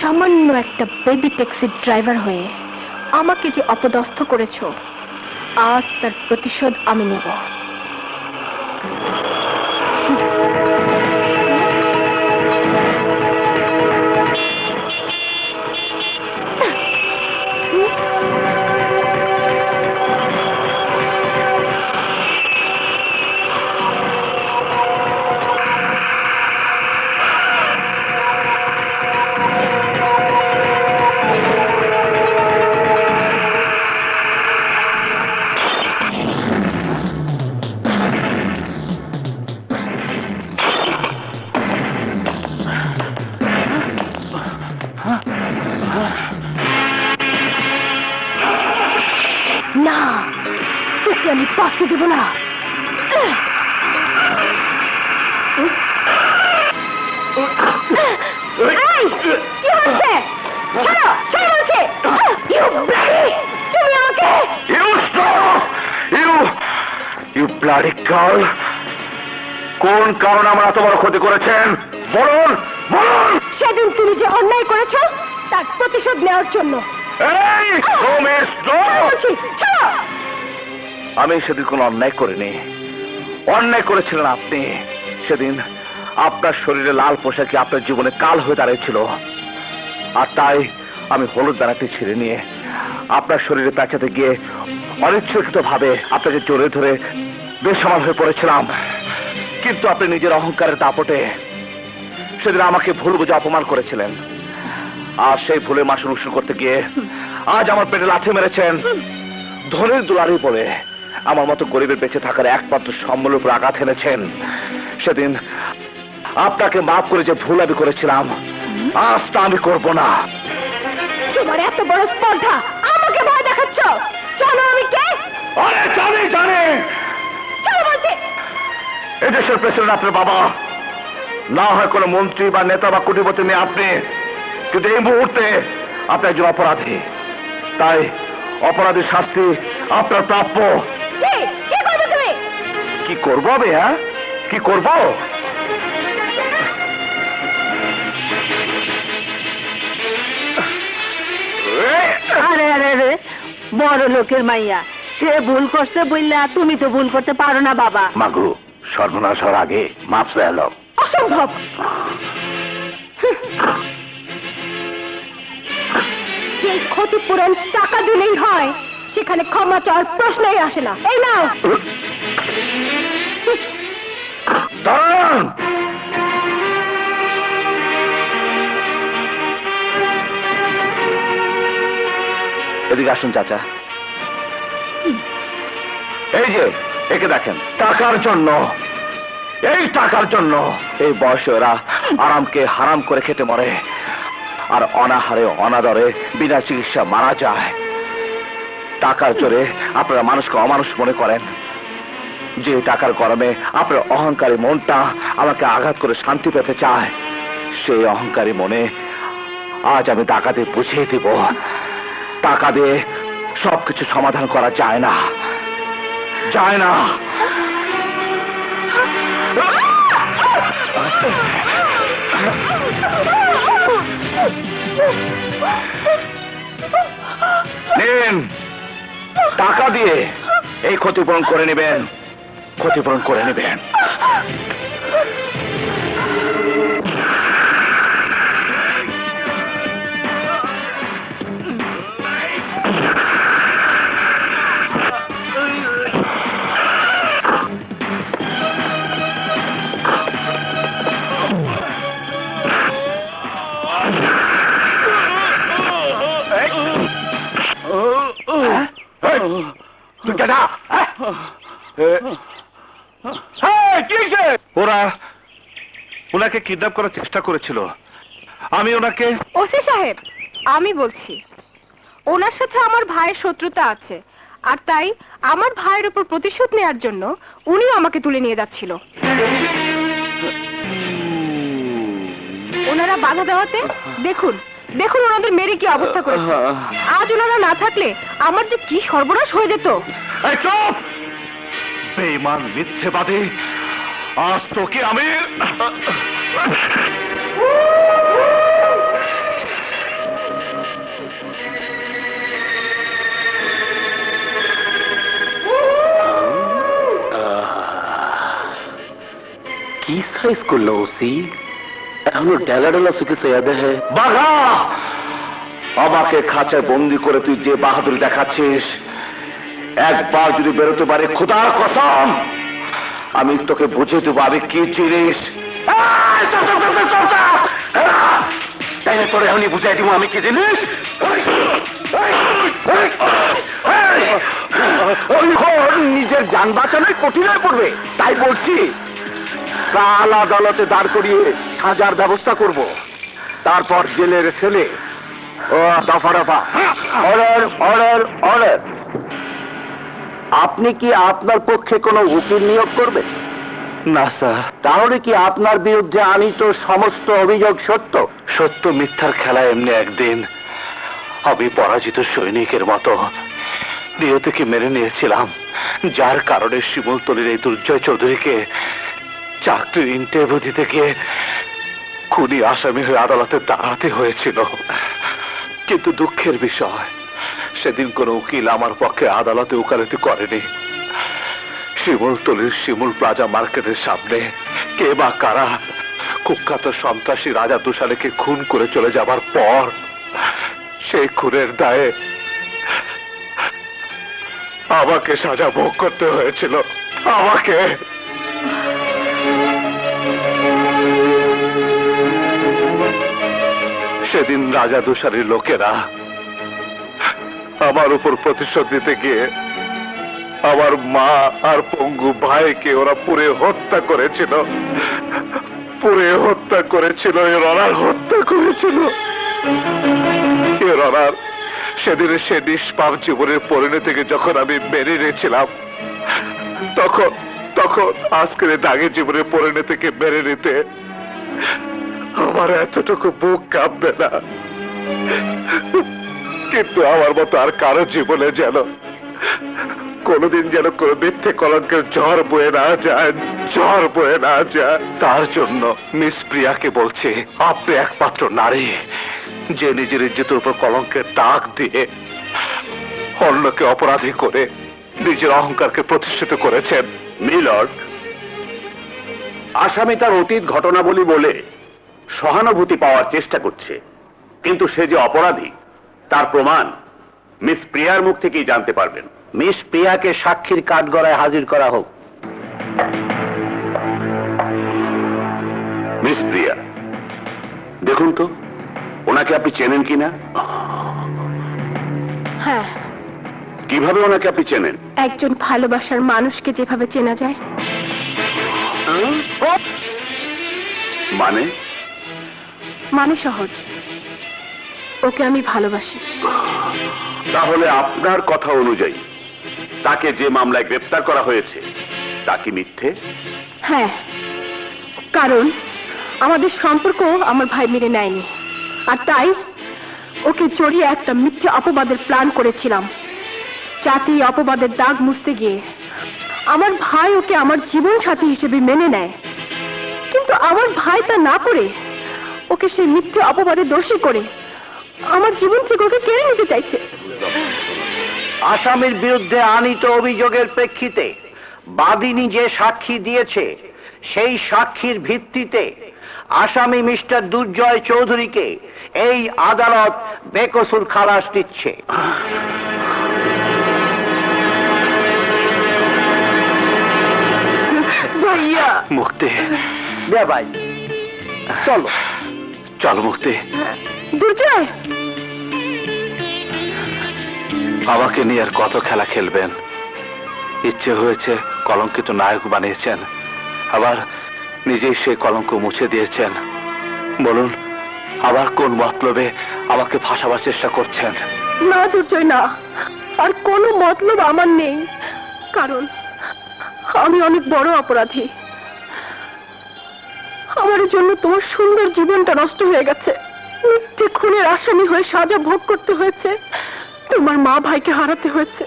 সামান্য একটা baby taxi driver হয়ে আমাকে যে অপদস্থ করেছো, আজ তার প্রতিশোধ আমি নেব। না, তোকে আমি বাঁচতে দেব না। কি হচ্ছে? ছাড়ো, ছাড়ো বলছি। তুমি আমাকে কোন কারণে আমার এত বড় ক্ষতি করেছেন বলুন, বলুন। সেদিন তুমি যে অন্যায় করেছো তার প্রতিশোধ নেওয়ার জন্য। আমি সেদিন কোনো অন্যায় করিনি, অন্যায় করেছিলেন আপনি। সেদিন আপনার শরীরে লাল পোশাকে আপনার জীবনে কাল হয়ে দাঁড়িয়েছিল, আর তাই আমি হলুদ দানাটি ছিঁড়ে নিয়ে আপনার শরীরে পেঁচাতে গিয়ে অনিচ্ছাকৃত ভাবে আপনাকে জড়িয়ে ধরে বেসামাল হয়ে পড়েছিলাম। কিন্তু আপনি নিজের অহংকারের দাপটে সেদিন আমাকে ভুল বুঝে অপমান করেছিলেন, আর সেই ভুলের মাসুল উসুল করতে গিয়ে আজ আমার পেটে লাথি মেরেছেন। ধনের দুলারি বলে আমার মতো গরিবের বেঁচে থাকার একমাত্র সম্বলের উপর আঘাত এনেছেন। সেদিন আপনাকে মাফ করে যে ভুল আমি করেছিলাম, আজ তা আমি করব না। তোমার এত বড় স্পর্ধা, আমাকে ভয় দেখাচ্ছ। জানো আমি কে? আরে জানি, জানি। চলো বলছি। এদেশের প্রেসিডেন্ট আপনার বাবা, না হয় কোনো মন্ত্রী বা নেতা বা কোটিপতি মেয়ে আপনি, কিন্তু এই মুহূর্তে আপনি একজন অপরাধী। তাই অপরাধীর শাস্তি আপনার প্রাপ্য। কি করবে তুমি? কি করবো আমি? হ্যাঁ, কি করবো? আরে আরে রে, বড় লোকের মাইয়া, সে ভুল করছে বললা তুমি তো ভুল করতে পারো না বাবা। মাগু, সর্বনাশ হওয়ার আগে মাপ চাইল। অসম্ভব। যে ক্ষতিপূরণ টাকা দিলেই হয়, সেখানে ক্ষমা চাওয়ার প্রশ্নই আসে না। এই নাও। দাঁড়ান! এদিকে আসুন চাচা। এই যে একে দেখেন, টাকার জন্য, এই টাকার জন্য এই বয়সে ওরা আরামকে হারাম করে খেতে মরে, আর অনাহারে অনাদরে বিনা চিকিৎসা মারা যায়। টাকার জোরে আপনারা মানুষকে অমানুষ মনে করেন। যে টাকার গরমে আপনার অহংকারী মনটা আমাকে আঘাত করে শান্তি পেতে চায়, সেই অহংকারী মনে আজ আমি টাকা দিয়ে বুঝিয়ে দিব, টাকা দিয়ে সবকিছু সমাধান করা যায় না, যায় না। নিন, টাকা দিয়ে এই ক্ষতিপূরণ করে নেবেন, ক্ষতিপূরণ করে নেবেন। ওরা ওনাকে কিডন্যাপ করার চেষ্টা করেছিল। আমি ওনাকে। ওসি সাহেব, আমি বলছি, ওনার সাথে আমার ভাইয়ের শত্রুতা আছে, আর তাই আমার ভাইয়ের উপর প্রতিশোধ নেওয়ার জন্য উনি আমাকে তুলে নিয়ে যাচ্ছিল। ওনারা বাধা দেওয়াতে দেখুন দেখুন ওনাদের মেরে কি অবস্থা করেছে। আজ ওনারা না থাকলে আমার যে কি সর্বনাশ হয়ে যেত। চুপ! বেঈমান মিথ্যেবাদী, আজ তোকে আমি। কি সাইজ করলো ওসি? এখনো ডেলা ডেলা চোখে চেয়ে দেখে। বাঘা, আমাকে খাঁচায় বন্দি করে তুই যে বাহাদুরি দেখাচ্ছিস, একবার যদি বেরোতে পারে খোদার কসম আমি তোকে বুঝিয়ে দেবো আমি কি জিনিস। তাই না, তোরে এখনই বুঝাই দিব আমি কি জিনিস। নিজের যান বাঁচানোই কঠিন হয়ে পড়বে, তাই বলছি কাল আদালতে দাঁড় করিয়ে সাজার ব্যবস্থা করব, তারপর জেলের ছেলে ও দফা দফা। Order order order. আপনি কি আপনার পক্ষে কোনো উকিল নিয়োগ করবেন? না স্যার। তাহলে কি আপনার বিরুদ্ধে আনিত সমস্ত অভিযোগ সত্য? সত্য মিথ্যার খেলা এমনি একদিন আমি পরাজিত সৈনিকের মতো নিয়তিকে মেনে নিয়েছিলাম, যার কারণে শিমুলতলির এই দুর্জয় চৌধুরীকে চাকরির ইন্টারভিউ দিতে গিয়ে খুনি আসামি হয়ে আদালতে দাঁড়াতে হয়েছিল। কিন্তু দুঃখের বিষয়, সেদিন কোনো উকিল আমার পক্ষে আদালতে ওকালতি করেনি। শিমুলতলির শিমুল প্লাজা মার্কেটের সামনে কে বা কারা কুখ্যাত সন্ত্রাসী রাজা তুষারকে খুন করে চলে যাবার পর সেই খুনের দায়ে আমাকে সাজা ভোগ করতে হয়েছিল। আমাকে সেদিন রাজা তুষারীর লোকেরা আমার উপর প্রতিশোধ দিতে গিয়ে আমার মা আর পঙ্গু ভাইকে ওরা পুড়ে হত্যা করেছিল, পুড়ে হত্যা করেছিল, এর অনার হত্যা করেছিল। এর অনার সেদিন সে নিষ্পাপ জীবনের পরিণতিকে যখন আমি মেনে নিয়েছিলাম, তখন তখন আজকের দাগের জীবনের পরিণতিকে মেনে নিতে আমার এতটুকু বুক কাঁপবে না। কিন্তু আমার মতো আর কারো জীবনে যেন কোনদিন যেন কোনো মিথ্যে কলঙ্কের ঝড় বয়ে না যায়, ঝড় বয়ে না যায়। তার জন্য মিস প্রিয়াকে বলছে, আপনি একমাত্র নারী যে নিজের ইজ্জতের উপর কলঙ্কের দাগ দিয়ে অন্যকে অপরাধী করে নিজের অহংকারকে প্রতিষ্ঠিত করেছেন। মিলর্ড, আসামি তার অতীত ঘটনাবলী বলে সহানুভূতি পাওয়ার চেষ্টা করছে, কিন্তু সে যে অপরাধী তার প্রমাণ মিস প্রিয়ার মুখ থেকেই জানতে পারবেন। মিস প্রিয়াকে সাক্ষীর কাঠগড়ায় হাজির করা হোক। মিস প্রিয়া, দেখুন তো ওনাকে আপনি চেনেন কিনা? হ্যাঁ, কিভাবে ওনাকে আপনি চেনেন? একজন ভালোবাসার মানুষকে যেভাবে চেনা যায়। মানে? মানে সহজ, ওকে আমি ভালোবাসি। তাহলে আপনার কথা অনুযায়ী তাকে যে মামলায় গ্রেফতার করা হয়েছে তা কি মিথ্যে? হ্যাঁ, কারণ আমাদের সম্পর্ক আমার ভাই মেনে নেয়নি, আর তাই ওকে জড়িয়ে একটা মিথ্যে অপবাদের প্ল্যান করেছিলাম, যাতে এই অপবাদের দাগ মুছতে গিয়ে আমার ভাই ওকে আমার জীবন সাথী হিসেবে মেনে নেয়। কিন্তু আমার ভাই তা না করে ওকে সেই মিথ্যে অপবাদে দোষী করে আমার জীবন থেকে ওকে কেড়ে নিতে চাইছে। আসামির বিরুদ্ধে আনিত অভিযোগের প্রেক্ষিতে বাদীনি যে সাক্ষী দিয়েছে সেই সাক্ষীর ভিত্তিতে আসামি মিস্টার দুর্জয় চৌধুরীকে এই আদালত বেকসুর খালাস দিচ্ছে। ভাইয়া মুক্তি দে ভাই, চলো চল মুক্তি। দুর্জয়, আমাকে নিয়ে আর কত খেলা খেলবেন? ইচ্ছে হয়েছে কলঙ্কিত নায়ক বানিয়েছেন, আবার নিজেই সেই কলঙ্ক মুছে দিয়েছেন। বলুন, আবার কোন মতলবে আমাকে ফাঁসাবার চেষ্টা করছেন? না দুর্জয় না, আর কোনো মতলব আমার নেই, কারণ আমি অনেক বড় অপরাধী। আমার জন্য তোমার সুন্দর জীবনটা নষ্ট হয়ে গেছে, মিথ্যে খুনের আসামি হয়ে সাজা ভোগ করতে হয়েছে, তোমার মা ভাইকে হারাতে হয়েছে।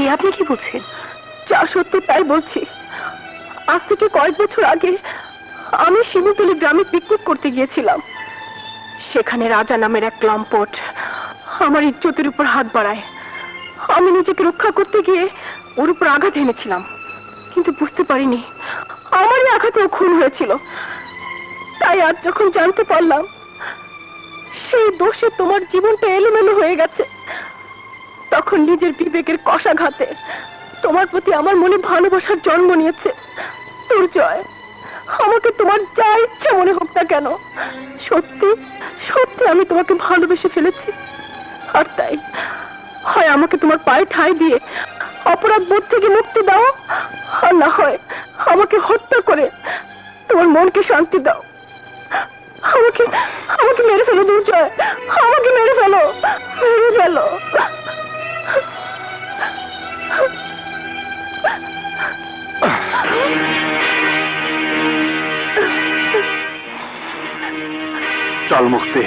এই আপনি কি বলছেন? যা সত্য তাই বলছি। আজ থেকে কয়েক বছর আগে আমি শিমুলতলি গ্রামে পিকনিক করতে গিয়েছিলাম। সেখানে রাজা নামের এক লম্পট আমার ইজ্জতের উপর হাত বাড়ায়। আমি নিজেকে রক্ষা করতে গিয়ে ওর উপর আঘাত এনেছিলাম, কিন্তু বুঝতে পারিনি আমারই আঘাতেও খুন হয়েছিল। তাই আজ যখন জানতে পারলাম সেই দোষে তোমার জীবনটা এলোমেলো হয়ে গেছে, তখন নিজের বিবেকের কষাঘাতে তোমার প্রতি আমার মনে ভালোবাসার জন্ম নিয়েছে। দুর্জয়, আমাকে তোমার যা ইচ্ছা মনে হোক না কেন, সত্যি সত্যি আমি তোমাকে ভালোবেসে ফেলেছি। আর তাই হয় আমাকে তোমার পায়ে ঠাঁই দিয়ে অপরাধ বোধ থেকে মুক্তি দাও, আর না হয় আমাকে হত্যা করে তোমার মনকে শান্তি দাও। আমাকে আমাকে মেরে ফেলো দুর্জয়, আমাকে মেরে ফেলো, মেরে ফেলো। চল মুক্তি।